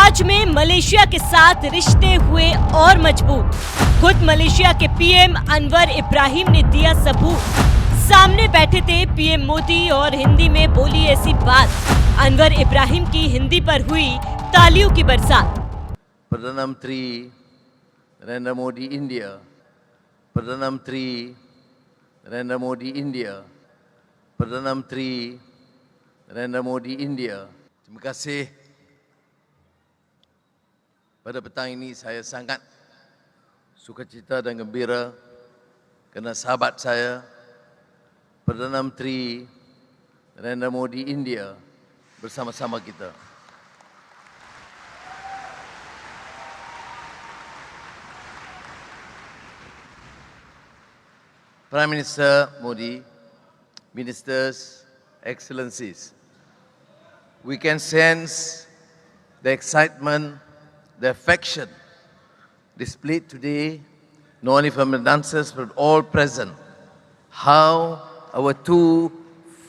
आज में मलेशिया के साथ रिश्ते हुए और मजबूत। खुद मलेशिया के पीएम अनवर इब्राहिम ने दिया सबूत। सामने बैठे थे पीएम मोदी और हिंदी में बोली ऐसी बात। अनवर इब्राहिम की हिंदी पर हुई तालियों की बरसात। Perdana Menteri Narendra Modi India, Perdana Menteri Narendra Modi India, Perdana Menteri Narendra Modi India. Terima kasih. Pada petang ini saya sangat sukacita dan gembira kerana sahabat saya Perdana Menteri Narendra Modi India bersama-sama kita. Prime Minister Modi, Ministers, Excellencies, we can sense the excitement, the affection displayed today, not only from the dancers but all present. How our two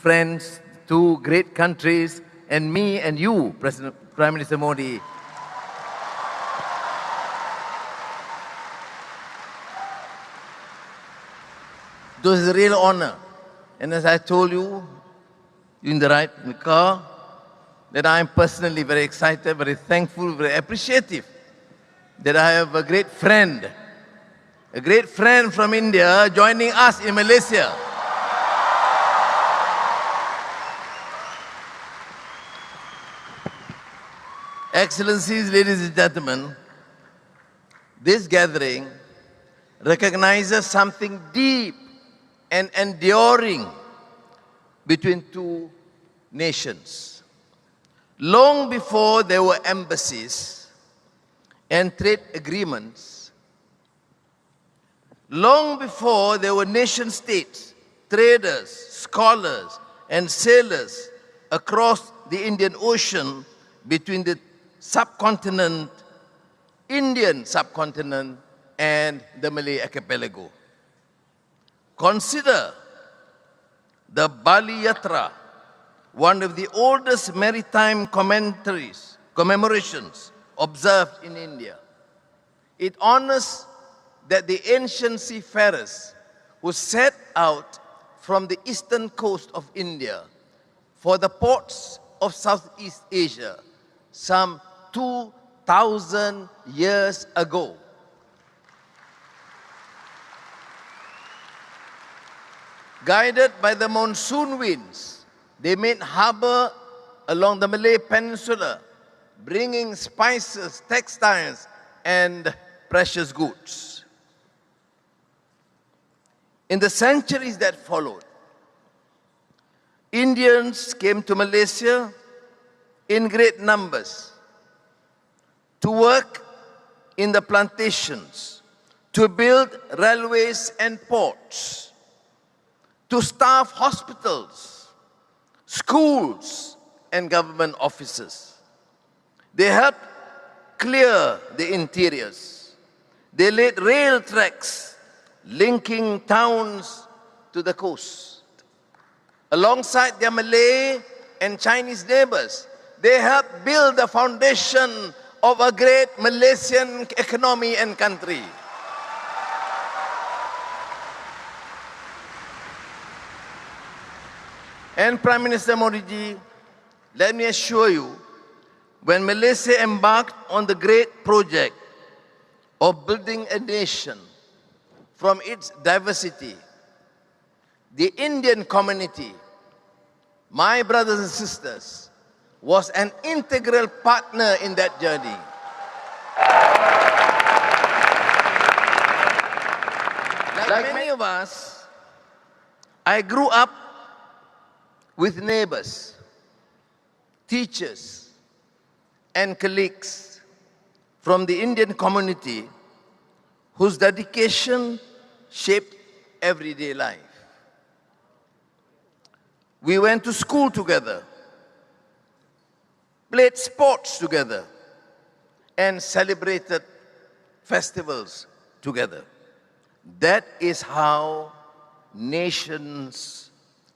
friends, two great countries, and me and you, Prime Minister Modi, it was a real honor. And as I told you in the ride in the car, that I am personally very excited, very thankful, very appreciative that I have a great friend from India joining us in Malaysia. Excellencies, ladies and gentlemen, this gathering recognizes something deep and enduring between two nations. Long before there were embassies and trade agreements, long before there were nation states, traders, scholars, and sailors across the Indian Ocean between the subcontinent, Indian subcontinent, and the Malay archipelago. Consider the Bali Yatra, one of the oldest maritime commemorations observed in India. It honors that the ancient seafarers who set out from the eastern coast of India for the ports of Southeast Asia some 2,000 years ago. Guided by the monsoon winds, they made harbor along the Malay Peninsula, bringing spices, textiles, and precious goods. In the centuries that followed, Indians came to Malaysia in great numbers to work in the plantations, to build railways and ports, to staff hospitals, schools, and government offices. They helped clear the interiors. They laid rail tracks linking towns to the coast. Alongside their Malay and Chinese neighbors, they helped build the foundation of a great Malaysian economy and country. And Prime Minister Modi ji, let me assure you, when Malaysia embarked on the great project of building a nation from its diversity, the Indian community, my brothers and sisters, was an integral partner in that journey. Like many of us, I grew up with neighbors, teachers, and colleagues from the Indian community whose dedication shaped everyday life. We went to school together, played sports together, and celebrated festivals together. That is how nations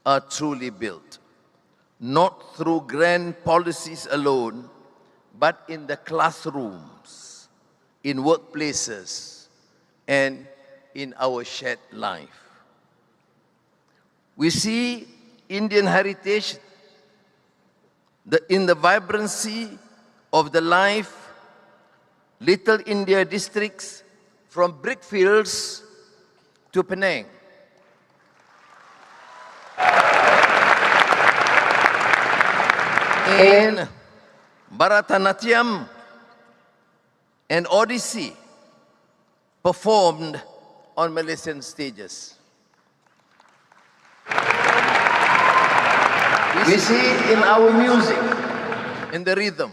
are truly built, not through grand policies alone, but in the classrooms, in workplaces, and in our shared life. We see Indian heritage in the vibrancy of the life, Little India districts from brickfields to Penang. And Bharatanatyam and Odyssey performed on Malaysian stages. We see it in our music, in the rhythm.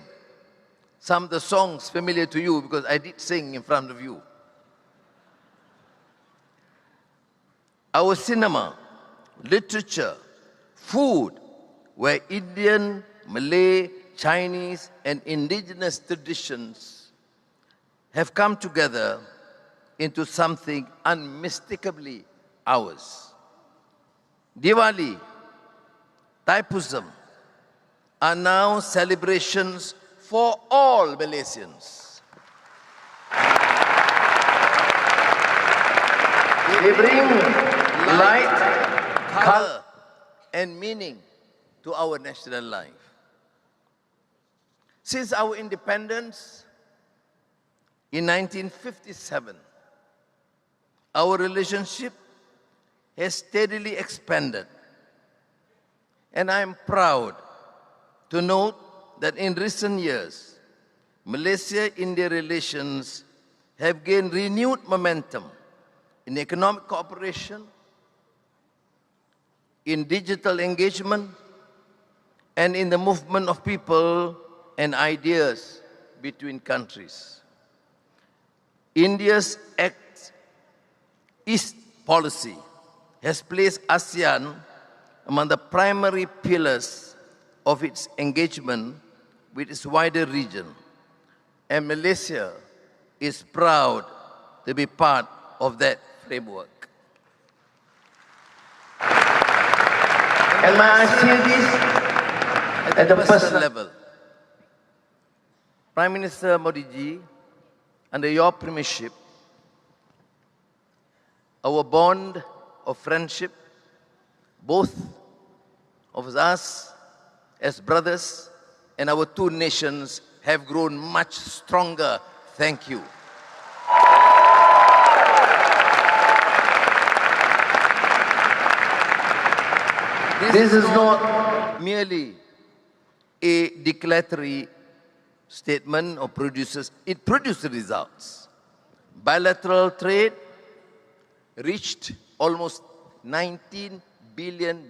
Some of the songs familiar to you because I did sing in front of you. Our cinema, literature, food, where Indian, Malay, Chinese, and indigenous traditions have come together into something unmistakably ours. Diwali, Thaipusam are now celebrations for all Malaysians. They bring light, color, and meaning to our national life. Since our independence in 1957, our relationship has steadily expanded. And I am proud to note that in recent years, Malaysia-India relations have gained renewed momentum in economic cooperation, in digital engagement, and in the movement of people and ideas between countries. India's Act East policy has placed ASEAN among the primary pillars of its engagement with its wider region. And Malaysia is proud to be part of that framework. And may I say this at the personal level. Prime Minister Modi ji, under your premiership, our bond of friendship, both of us as brothers and our two nations have grown much stronger. Thank you. This is not merely a declaratory statement or it produces results. Bilateral trade reached almost $19 billion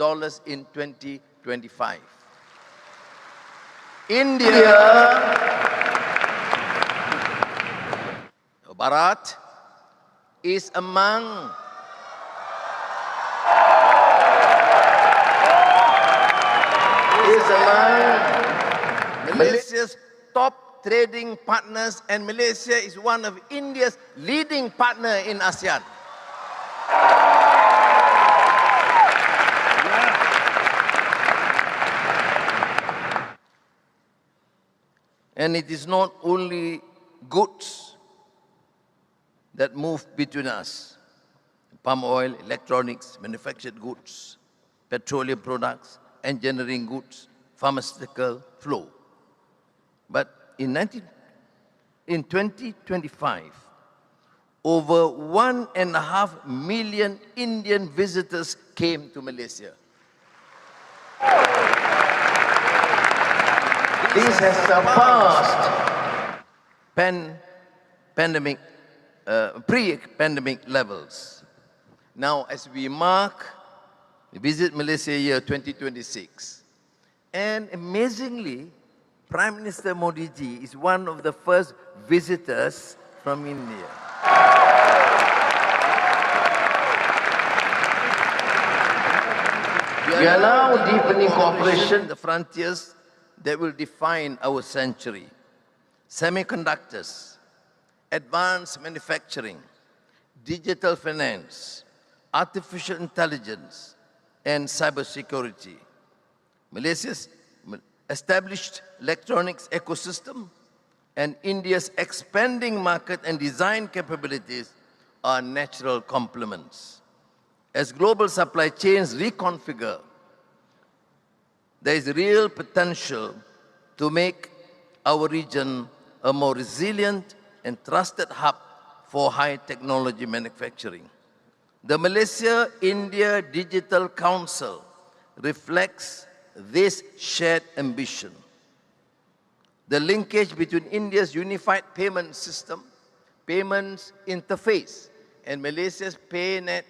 in 2025. India, Bharat, is among Malaysia's top trading partners, and Malaysia is one of India's leading partners in ASEAN. And it is not only goods that move between us. Palm oil, electronics, manufactured goods, petroleum products, engineering goods, pharmaceutical flow. But in 2025, over 1.5 million Indian visitors came to Malaysia. This has surpassed pre-pandemic levels. Now, as we visit Malaysia year 2026, and amazingly, Prime Minister Modi ji is one of the first visitors from India. We are now deepening cooperation, the frontiers that will define our century. Semiconductors, advanced manufacturing, digital finance, artificial intelligence, and cybersecurity. Malaysia's established electronics ecosystem and India's expanding market and design capabilities are natural complements. As global supply chains reconfigure, there is real potential to make our region a more resilient and trusted hub for high technology manufacturing. The Malaysia-India Digital Council reflects this shared ambition. The linkage between India's unified payment system, payments interface, and Malaysia's PayNet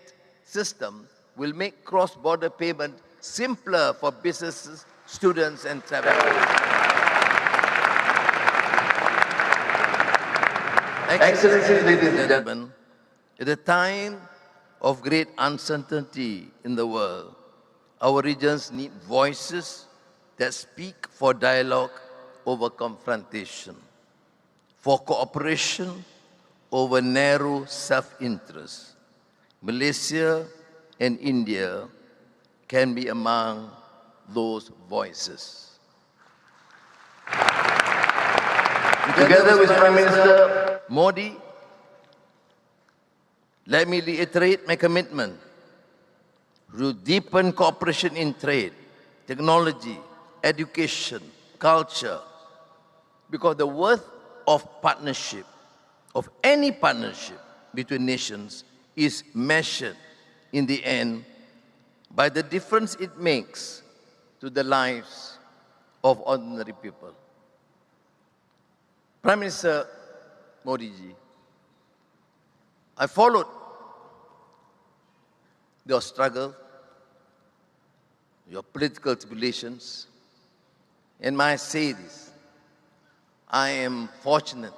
system will make cross-border payment simpler for businesses, students, and travelers. Excellencies, ladies and gentlemen, at a time of great uncertainty in the world, our regions need voices that speak for dialogue over confrontation, for cooperation over narrow self-interest. Malaysia and India can be among those voices. Together with Prime Minister Modi, let me reiterate my commitment to deepen cooperation in trade, technology, education, culture, because the worth of partnership, of any partnership between nations, is measured in the end by the difference it makes to the lives of ordinary people. Prime Minister Modi ji, I followed your struggle, your political tribulations, and may I say this, I am fortunate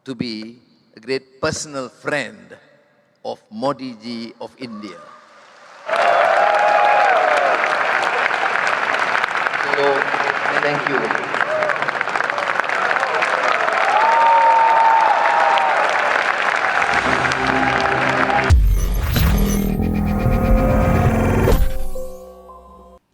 to be a great personal friend of Modi ji of India. So, thank you.